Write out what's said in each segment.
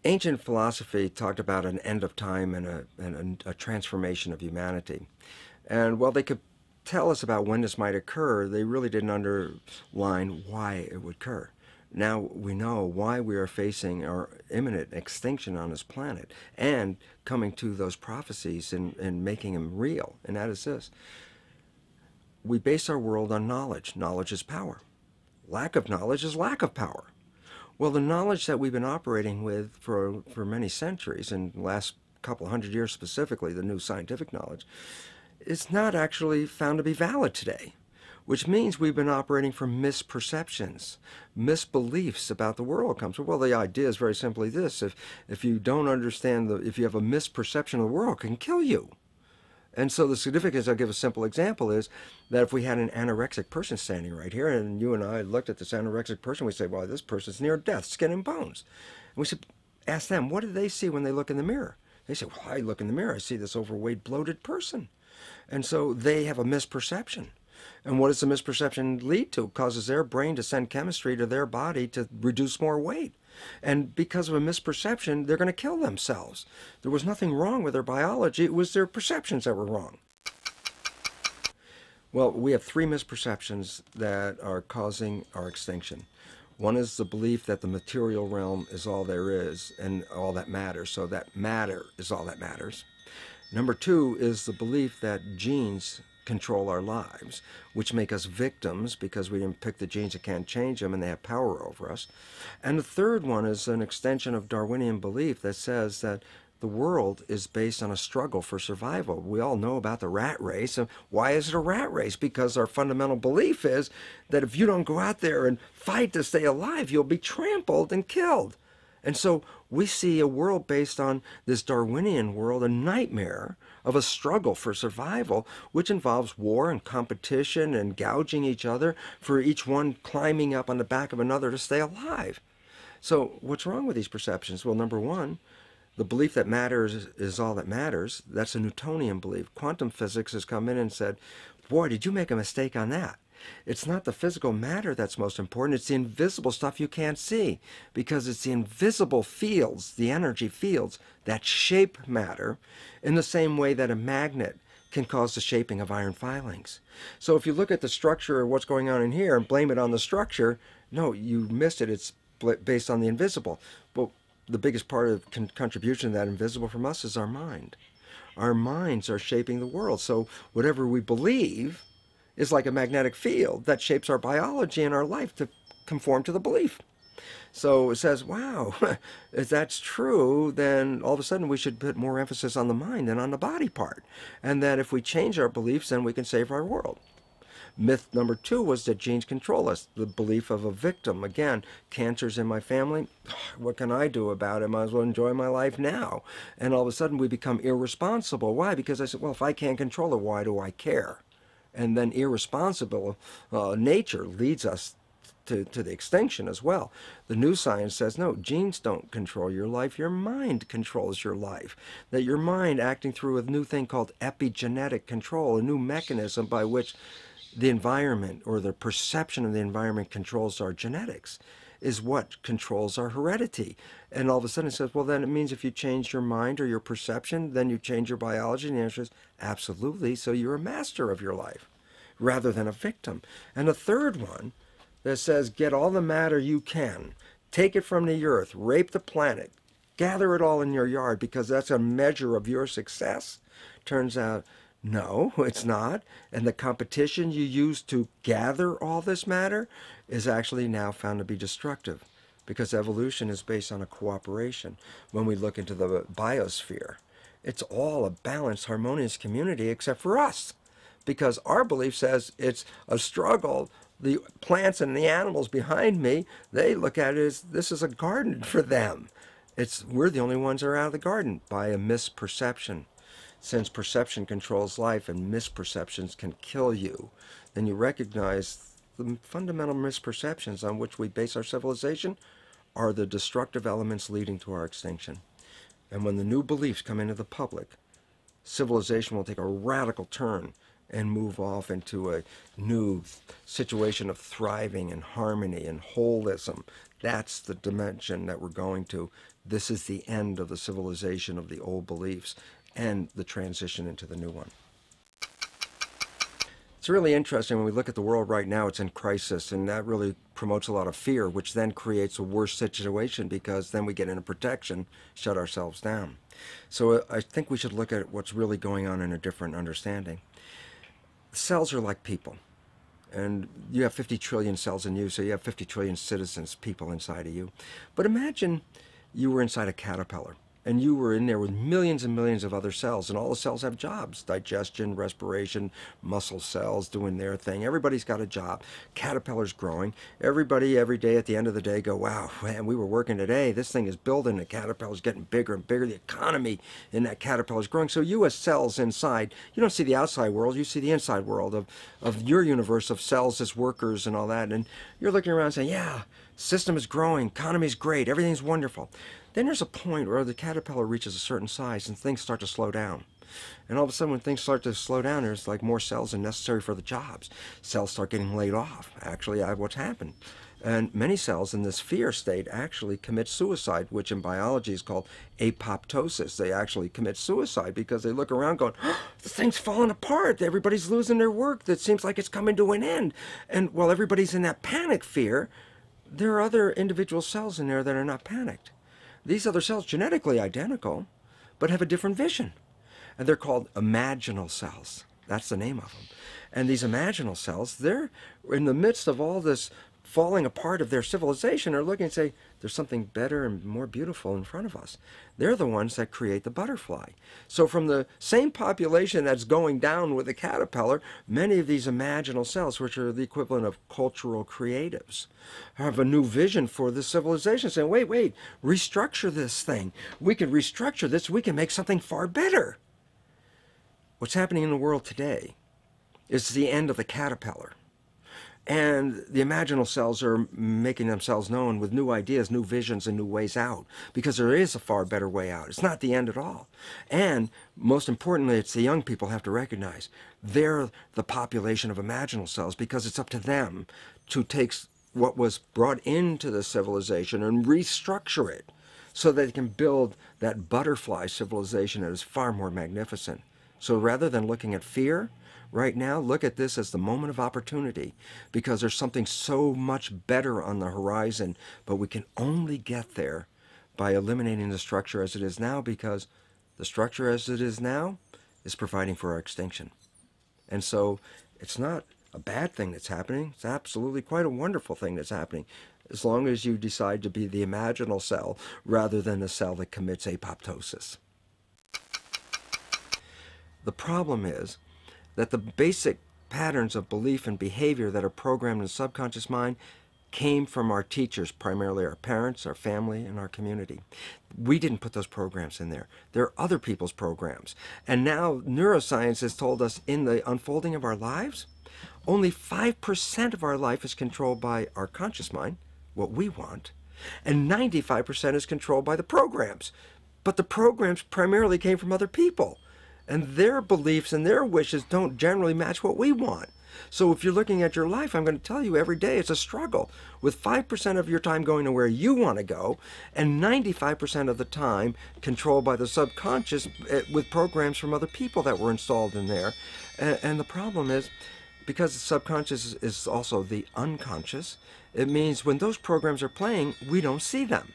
Ancient philosophy talked about an end of time and a transformation of humanity. And while they could tell us about when this might occur, they really didn't underline why it would occur. Now we know why we are facing our imminent extinction on this planet and coming to those prophecies and making them real. And that is this: we base our world on knowledge. Knowledge is power. Lack of knowledge is lack of power. Well, the knowledge that we've been operating with for many centuries, and the last couple hundred years specifically, the new scientific knowledge, is not actually found to be valid today, which means we've been operating from misperceptions, misbeliefs about the world comes from. Well, the idea is very simply this: if you don't understand if you have a misperception of the world, it can kill you. And so the significance, I'll give a simple example, is that if we had an anorexic person standing right here, and you and I looked at this anorexic person, we say, well, this person's near death, skin and bones. And we should ask them, what do they see when they look in the mirror? They say, well, I look in the mirror, I see this overweight, bloated person. And so they have a misperception. And what does the misperception lead to? It causes their brain to send chemistry to their body to reduce more weight. And because of a misperception, they're going to kill themselves. There was nothing wrong with their biology, it was their perceptions that were wrong. Well, we have three misperceptions that are causing our extinction. One is the belief that the material realm is all there is and all that matters, so that matter is all that matters. Number two is the belief that genes control our lives, which make us victims because we didn't pick the genes that can't change them and they have power over us. And the third one is an extension of Darwinian belief that says that the world is based on a struggle for survival. We all know about the rat race. And why is it a rat race? Because our fundamental belief is that if you don't go out there and fight to stay alive, you'll be trampled and killed. And so we see a world based on this Darwinian world, a nightmare of a struggle for survival, which involves war and competition and gouging each other for each one climbing up on the back of another to stay alive. So what's wrong with these perceptions? Well, number one, the belief that matters is all that matters. That's a Newtonian belief. Quantum physics has come in and said, boy, did you make a mistake on that? It's not the physical matter that's most important. It's the invisible stuff you can't see, because it's the invisible fields, the energy fields, that shape matter in the same way that a magnet can cause the shaping of iron filings. So if you look at the structure of what's going on in here and blame it on the structure, no, you missed it. It's based on the invisible. But the biggest part of contribution to that invisible from us is our mind. Our minds are shaping the world. So whatever we believe is like a magnetic field that shapes our biology and our life to conform to the belief. So it says, wow, if that's true, then all of a sudden we should put more emphasis on the mind than on the body part. And that if we change our beliefs, then we can save our world. Myth number two was that genes control us, the belief of a victim. Again, cancer's in my family. What can I do about it? I might as well enjoy my life now. And all of a sudden we become irresponsible. Why? Because I said, well, if I can't control it, why do I care? And then irresponsible nature leads us to the extinction as well. The new science says, no, genes don't control your life. Your mind controls your life. That your mind, acting through a new thing called epigenetic control, a new mechanism by which the environment or the perception of the environment controls our genetics, is what controls our heredity. And all of a sudden it says, well, then it means if you change your mind or your perception, then you change your biology. And the answer is absolutely. So you're a master of your life rather than a victim. And a third one that says, get all the matter you can, take it from the earth, rape the planet, gather it all in your yard because that's a measure of your success. Turns out, no, it's not. And the competition you use to gather all this matter is actually now found to be destructive, because evolution is based on a cooperation. When we look into the biosphere, it's all a balanced, harmonious community except for us, because our belief says it's a struggle. The plants and the animals behind me, they look at it as this is a garden for them. We're the only ones that are out of the garden by a misperception. Since perception controls life and misperceptions can kill you, then you recognize the fundamental misperceptions on which we base our civilization are the destructive elements leading to our extinction. And when the new beliefs come into the public, civilization will take a radical turn and move off into a new situation of thriving and harmony and holism. That's the dimension that we're going to. this is the end of the civilization of the old beliefs and the transition into the new one. It's really interesting when we look at the world right now, it's in crisis, and that really promotes a lot of fear, which then creates a worse situation because then we get into protection, shut ourselves down. So I think we should look at what's really going on in a different understanding. Cells are like people, and you have 50 trillion cells in you, so you have 50 trillion citizens, people inside of you. But imagine you were inside a caterpillar, and you were in there with millions and millions of other cells, and all the cells have jobs: digestion, respiration, muscle cells doing their thing. Everybody's got a job. Caterpillar's growing. Everybody every day at the end of the day go, wow, man, we were working today. This thing is building. The caterpillar's getting bigger and bigger. The economy in that caterpillar's growing. So you as cells inside, you don't see the outside world. You see the inside world of your universe of cells as workers and all that. And you're looking around saying, yeah, system is growing. Economy's great. Everything's wonderful. Then there's a point where the caterpillar reaches a certain size and things start to slow down. And all of a sudden when things start to slow down, there's like more cells than necessary for the jobs. Cells start getting laid off. Actually, what's happened. And many cells in this fear state actually commit suicide, which in biology is called apoptosis. They actually commit suicide because they look around going, oh, the thing's falling apart. Everybody's losing their work. That seems like it's coming to an end. And while everybody's in that panic fear, there are other individual cells in there that are not panicked. These other cells, genetically identical, but have a different vision. And they're called imaginal cells. That's the name of them. And these imaginal cells, they're in the midst of all this falling apart of their civilization, are looking and say, there's something better and more beautiful in front of us. They're the ones that create the butterfly. So from the same population that's going down with the caterpillar, many of these imaginal cells, which are the equivalent of cultural creatives, have a new vision for this civilization, saying, wait, restructure this thing. We can restructure this. We can make something far better. What's happening in the world today is the end of the caterpillar. And the imaginal cells are making themselves known with new ideas, new visions, and new ways out, because there is a far better way out. It's not the end at all. And most importantly, it's the young people have to recognize they're the population of imaginal cells, because it's up to them to take what was brought into the civilization and restructure it so that they can build that butterfly civilization that is far more magnificent. So rather than looking at fear, right now, look at this as the moment of opportunity, because there's something so much better on the horizon, but we can only get there by eliminating the structure as it is now, because the structure as it is now is providing for our extinction. And so it's not a bad thing that's happening. It's absolutely quite a wonderful thing that's happening, as long as you decide to be the imaginal cell rather than the cell that commits apoptosis. The problem is that the basic patterns of belief and behavior that are programmed in the subconscious mind came from our teachers, primarily our parents, our family, and our community. We didn't put those programs in there. They're other people's programs. And now neuroscience has told us in the unfolding of our lives, only 5% of our life is controlled by our conscious mind, what we want, and 95% is controlled by the programs. But the programs primarily came from other people. And their beliefs and their wishes don't generally match what we want. So if you're looking at your life, I'm going to tell you every day it's a struggle, with 5% of your time going to where you want to go, and 95% of the time controlled by the subconscious with programs from other people that were installed in there. And the problem is, because the subconscious is also the unconscious, it means when those programs are playing, we don't see them.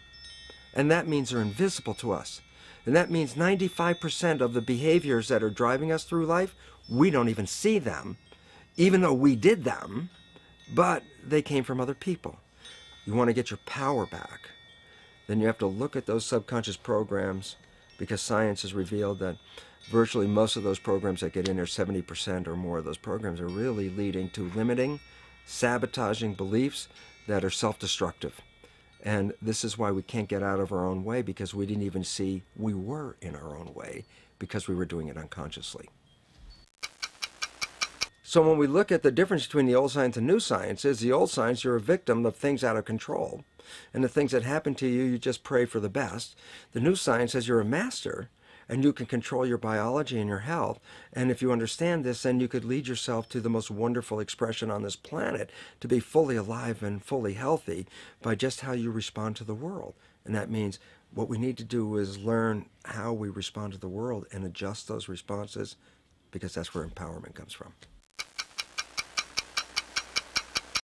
And that means they're invisible to us. And that means 95% of the behaviors that are driving us through life, we don't even see them, even though we did them, but they came from other people. You want to get your power back, then you have to look at those subconscious programs, because science has revealed that virtually most of those programs that get in there, 70% or more of those programs, are really leading to limiting, sabotaging beliefs that are self-destructive. And this is why we can't get out of our own way, because we didn't even see we were in our own way, because we were doing it unconsciously. So when we look at the difference between the old science and new science, is the old science, you're a victim of things out of control. And the things that happen to you, you just pray for the best. The new science says you're a master, and you can control your biology and your health. And if you understand this, then you could lead yourself to the most wonderful expression on this planet, to be fully alive and fully healthy by just how you respond to the world. And that means What we need to do is learn how we respond to the world and adjust those responses, because that's where empowerment comes from.